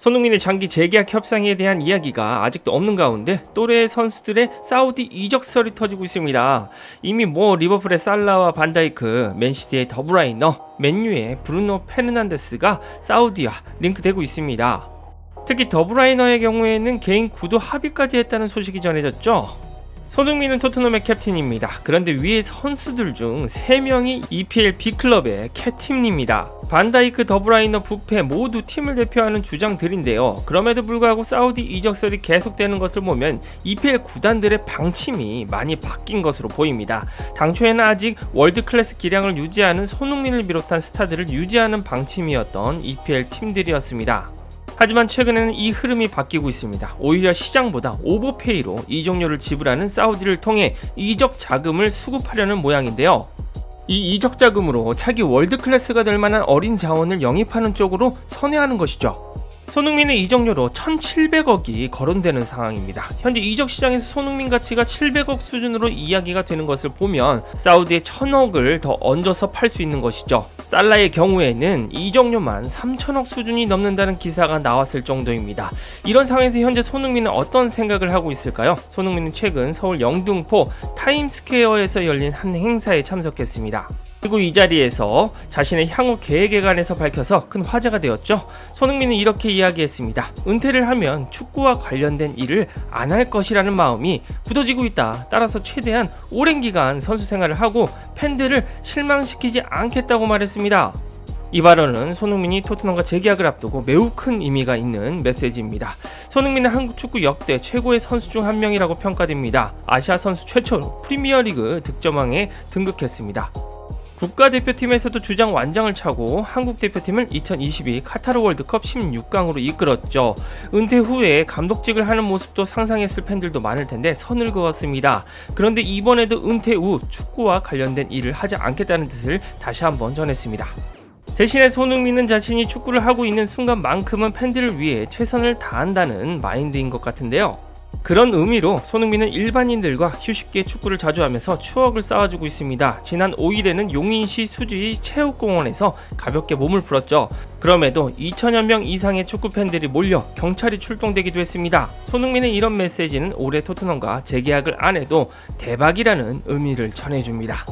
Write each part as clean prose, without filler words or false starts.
손흥민의 장기 재계약 협상에 대한 이야기가 아직도 없는 가운데 또래 선수들의 사우디 이적설이 터지고 있습니다. 이미 리버풀의 살라와 반다이크, 맨시티의 더브라이너, 맨유의 브루노 페르난데스가 사우디와 링크되고 있습니다. 특히 더브라이너의 경우에는 개인 구도 합의까지 했다는 소식이 전해졌죠. 손흥민은 토트넘의 캡틴입니다. 그런데 위에 선수들 중 3명이 EPL B클럽의 캡틴입니다. 반다이크, 더브라이너, 부페 모두 팀을 대표하는 주장들인데요. 그럼에도 불구하고 사우디 이적설이 계속되는 것을 보면 EPL 구단들의 방침이 많이 바뀐 것으로 보입니다. 당초에는 아직 월드클래스 기량을 유지하는 손흥민을 비롯한 스타들을 유지하는 방침이었던 EPL 팀들이었습니다. 하지만 최근에는 이 흐름이 바뀌고 있습니다. 오히려 시장보다 오버페이로 이적료를 지불하는 사우디를 통해 이적 자금을 수급하려는 모양인데요. 이 이적 자금으로 차기 월드클래스가 될 만한 어린 자원을 영입하는 쪽으로 선회하는 것이죠. 손흥민의 이적료로 1,700억이 거론되는 상황입니다. 현재 이적 시장에서 손흥민 가치가 700억 수준으로 이야기가 되는 것을 보면 사우디에 1,000억을 더 얹어서 팔 수 있는 것이죠. 살라의 경우에는 이적료만 3,000억 수준이 넘는다는 기사가 나왔을 정도입니다. 이런 상황에서 현재 손흥민은 어떤 생각을 하고 있을까요? 손흥민은 최근 서울 영등포 타임스퀘어에서 열린 한 행사에 참석했습니다. 그리고 이 자리에서 자신의 향후 계획에 관해서 밝혀서 큰 화제가 되었죠. 손흥민은 이렇게 이야기했습니다. 은퇴를 하면 축구와 관련된 일을 안 할 것이라는 마음이 굳어지고 있다. 따라서 최대한 오랜 기간 선수 생활을 하고 팬들을 실망시키지 않겠다고 말했습니다. 이 발언은 손흥민이 토트넘과 재계약을 앞두고 매우 큰 의미가 있는 메시지입니다. 손흥민은 한국 축구 역대 최고의 선수 중 한 명이라고 평가됩니다. 아시아 선수 최초로 프리미어리그 득점왕에 등극했습니다. 국가대표팀에서도 주장 완장을 차고 한국 대표팀을 2022 카타르 월드컵 16강으로 이끌었죠. 은퇴 후에 감독직을 하는 모습도 상상했을 팬들도 많을 텐데 선을 그었습니다. 그런데 이번에도 은퇴 후 축구와 관련된 일을 하지 않겠다는 뜻을 다시 한번 전했습니다. 대신에 손흥민은 자신이 축구를 하고 있는 순간만큼은 팬들을 위해 최선을 다한다는 마인드인 것 같은데요. 그런 의미로 손흥민은 일반인들과 휴식기에 축구를 자주 하면서 추억을 쌓아주고 있습니다. 지난 5일에는 용인시 수주시 체육공원에서 가볍게 몸을 풀었죠. 그럼에도 2천여 명 이상의 축구팬들이 몰려 경찰이 출동되기도 했습니다. 손흥민의 이런 메시지는 올해 토트넘과 재계약을 안 해도 대박이라는 의미를 전해줍니다.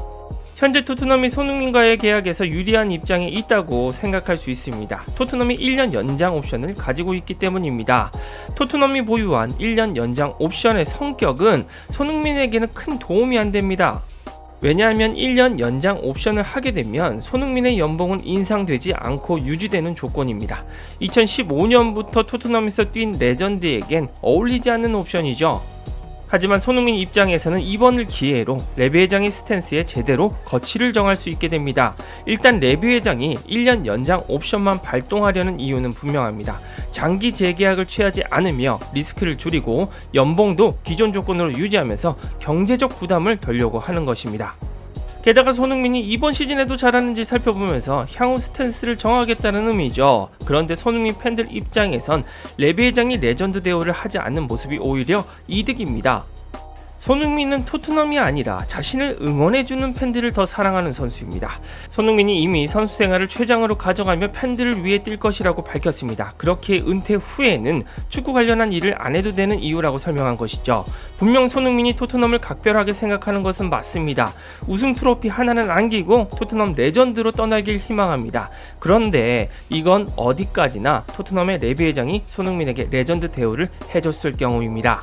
현재 토트넘이 손흥민과의 계약에서 유리한 입장에 있다고 생각할 수 있습니다. 토트넘이 1년 연장 옵션을 가지고 있기 때문입니다. 토트넘이 보유한 1년 연장 옵션의 성격은 손흥민에게는 큰 도움이 안 됩니다. 왜냐하면 1년 연장 옵션을 하게 되면 손흥민의 연봉은 인상되지 않고 유지되는 조건입니다. 2015년부터 토트넘에서 뛴 레전드에겐 어울리지 않는 옵션이죠. 하지만 손흥민 입장에서는 이번을 기회로 레비 회장의 스탠스에 제대로 거취를 정할 수 있게 됩니다. 일단 레비 회장이 1년 연장 옵션만 발동하려는 이유는 분명합니다. 장기 재계약을 취하지 않으며 리스크를 줄이고 연봉도 기존 조건으로 유지하면서 경제적 부담을 덜려고 하는 것입니다. 게다가 손흥민이 이번 시즌에도 잘하는지 살펴보면서 향후 스탠스를 정하겠다는 의미죠. 그런데 손흥민 팬들 입장에선 레비 회장이 레전드 대우를 하지 않는 모습이 오히려 이득입니다. 손흥민은 토트넘이 아니라 자신을 응원해주는 팬들을 더 사랑하는 선수입니다. 손흥민이 이미 선수 생활을 최장으로 가져가며 팬들을 위해 뛸 것이라고 밝혔습니다. 그렇게 은퇴 후에는 축구 관련한 일을 안 해도 되는 이유라고 설명한 것이죠. 분명 손흥민이 토트넘을 각별하게 생각하는 것은 맞습니다. 우승 트로피 하나는 안기고 토트넘 레전드로 떠나길 희망합니다. 그런데 이건 어디까지나 토트넘의 레비 회장이 손흥민에게 레전드 대우를 해줬을 경우입니다.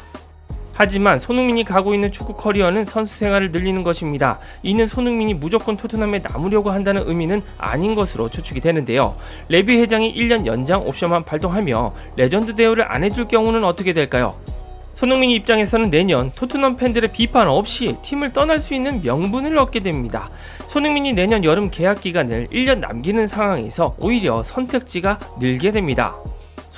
하지만 손흥민이 가고 있는 축구 커리어는 선수 생활을 늘리는 것입니다. 이는 손흥민이 무조건 토트넘에 남으려고 한다는 의미는 아닌 것으로 추측이 되는데요. 레비 회장이 1년 연장 옵션만 발동하며 레전드 대우를 안 해줄 경우는 어떻게 될까요? 손흥민 입장에서는 내년 토트넘 팬들의 비판 없이 팀을 떠날 수 있는 명분을 얻게 됩니다. 손흥민이 내년 여름 계약 기간을 1년 남기는 상황에서 오히려 선택지가 늘게 됩니다.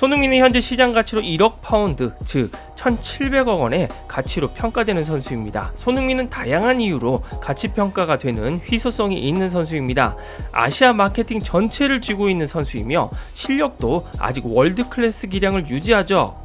손흥민은 현재 시장 가치로 1억 파운드, 즉 1,700억 원의 가치로 평가되는 선수입니다. 손흥민은 다양한 이유로 가치 평가가 되는 희소성이 있는 선수입니다. 아시아 마케팅 전체를 쥐고 있는 선수이며 실력도 아직 월드 클래스 기량을 유지하죠.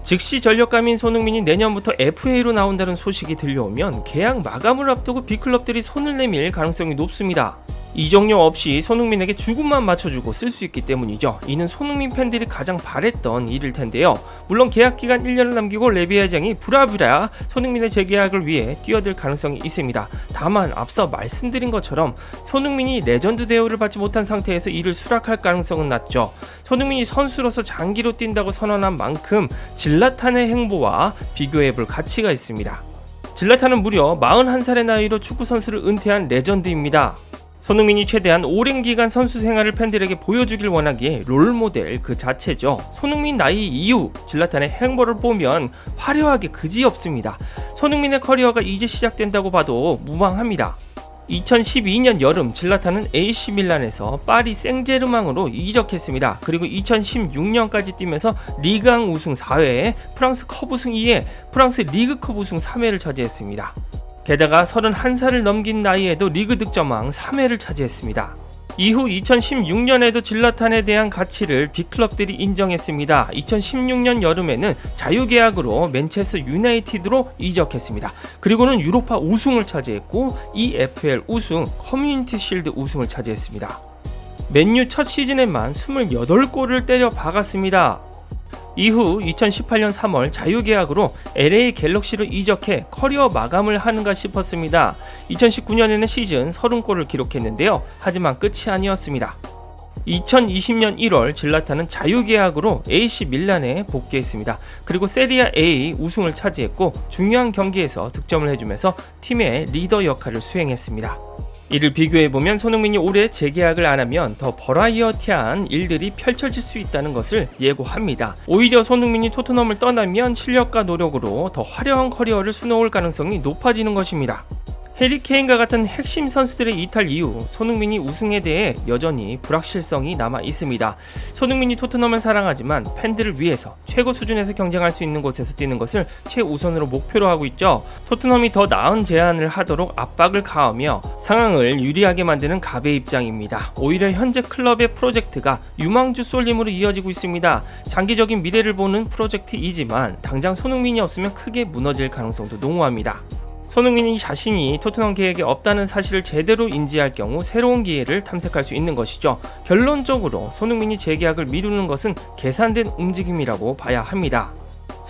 즉시 전력감인 손흥민이 내년부터 FA로 나온다는 소식이 들려오면 계약 마감을 앞두고 B클럽들이 손을 내밀 가능성이 높습니다. 이적료 없이 손흥민에게 주급만 맞춰주고 쓸 수 있기 때문이죠. 이는 손흥민 팬들이 가장 바랬던 일일 텐데요. 물론 계약 기간 1년을 남기고 레비 회장이 부랴부랴 손흥민의 재계약을 위해 뛰어들 가능성이 있습니다. 다만 앞서 말씀드린 것처럼 손흥민이 레전드 대우를 받지 못한 상태에서 이를 수락할 가능성은 낮죠. 손흥민이 선수로서 장기로 뛴다고 선언한 만큼 질라탄의 행보와 비교해볼 가치가 있습니다. 질라탄은 무려 41살의 나이로 축구 선수를 은퇴한 레전드입니다. 손흥민이 최대한 오랜 기간 선수 생활을 팬들에게 보여주길 원하기에 롤모델 그 자체죠. 손흥민 나이 이후 질라탄의 행보를 보면 화려하게 그지없습니다. 손흥민의 커리어가 이제 시작된다고 봐도 무방합니다. 2012년 여름 질라탄은 AC 밀란에서 파리 생제르맹으로 이적했습니다. 그리고 2016년까지 뛰면서 리그왕 우승 4회, 프랑스 컵 우승 2회, 프랑스 리그컵 우승 3회를 차지했습니다. 게다가 31살을 넘긴 나이에도 리그 득점왕 3회를 차지했습니다. 이후 2016년에도 질라탄에 대한 가치를 빅클럽들이 인정했습니다. 2016년 여름에는 자유계약으로 맨체스터 유나이티드로 이적했습니다. 그리고는 유로파 우승을 차지했고 EFL 우승, 커뮤니티 실드 우승을 차지했습니다. 맨유 첫 시즌에만 28골을 때려 박았습니다. 이후 2018년 3월 자유계약으로 LA 갤럭시로 이적해 커리어 마감을 하는가 싶었습니다. 2019년에는 시즌 30골을 기록했는데요. 하지만 끝이 아니었습니다. 2020년 1월 질라탄은 자유계약으로 AC 밀란에 복귀했습니다. 그리고 세리아 A 우승을 차지했고 중요한 경기에서 득점을 해주면서 팀의 리더 역할을 수행했습니다. 이를 비교해보면 손흥민이 올해 재계약을 안하면 더 버라이어티한 일들이 펼쳐질 수 있다는 것을 예고합니다. 오히려 손흥민이 토트넘을 떠나면 실력과 노력으로 더 화려한 커리어를 수놓을 가능성이 높아지는 것입니다. 해리 케인과 같은 핵심 선수들의 이탈 이후 손흥민이 우승에 대해 여전히 불확실성이 남아 있습니다. 손흥민이 토트넘을 사랑하지만 팬들을 위해서 최고 수준에서 경쟁할 수 있는 곳에서 뛰는 것을 최우선으로 목표로 하고 있죠. 토트넘이 더 나은 제안을 하도록 압박을 가하며 상황을 유리하게 만드는 갑의 입장입니다. 오히려 현재 클럽의 프로젝트가 유망주 쏠림으로 이어지고 있습니다. 장기적인 미래를 보는 프로젝트이지만 당장 손흥민이 없으면 크게 무너질 가능성도 농후합니다. 손흥민이 자신이 토트넘 계획에 없다는 사실을 제대로 인지할 경우 새로운 기회를 탐색할 수 있는 것이죠. 결론적으로 손흥민이 재계약을 미루는 것은 계산된 움직임이라고 봐야 합니다.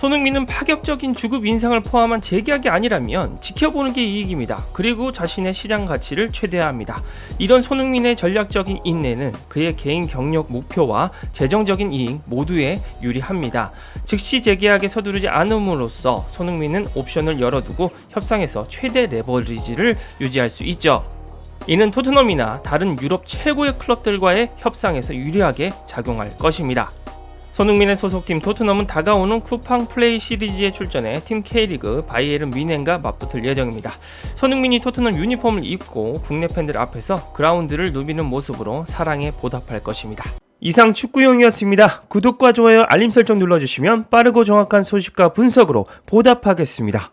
손흥민은 파격적인 주급 인상을 포함한 재계약이 아니라면 지켜보는 게 이익입니다. 그리고 자신의 시장 가치를 최대화합니다. 이런 손흥민의 전략적인 인내는 그의 개인 경력 목표와 재정적인 이익 모두에 유리합니다. 즉시 재계약에 서두르지 않음으로써 손흥민은 옵션을 열어두고 협상에서 최대 레버리지를 유지할 수 있죠. 이는 토트넘이나 다른 유럽 최고의 클럽들과의 협상에서 유리하게 작용할 것입니다. 손흥민의 소속팀 토트넘은 다가오는 쿠팡 플레이 시리즈에 출전해 팀 K리그 바이에른 뮌헨과 맞붙을 예정입니다. 손흥민이 토트넘 유니폼을 입고 국내 팬들 앞에서 그라운드를 누비는 모습으로 사랑에 보답할 것입니다. 이상 축구용이었습니다. 구독과 좋아요, 알림 설정 눌러주시면 빠르고 정확한 소식과 분석으로 보답하겠습니다.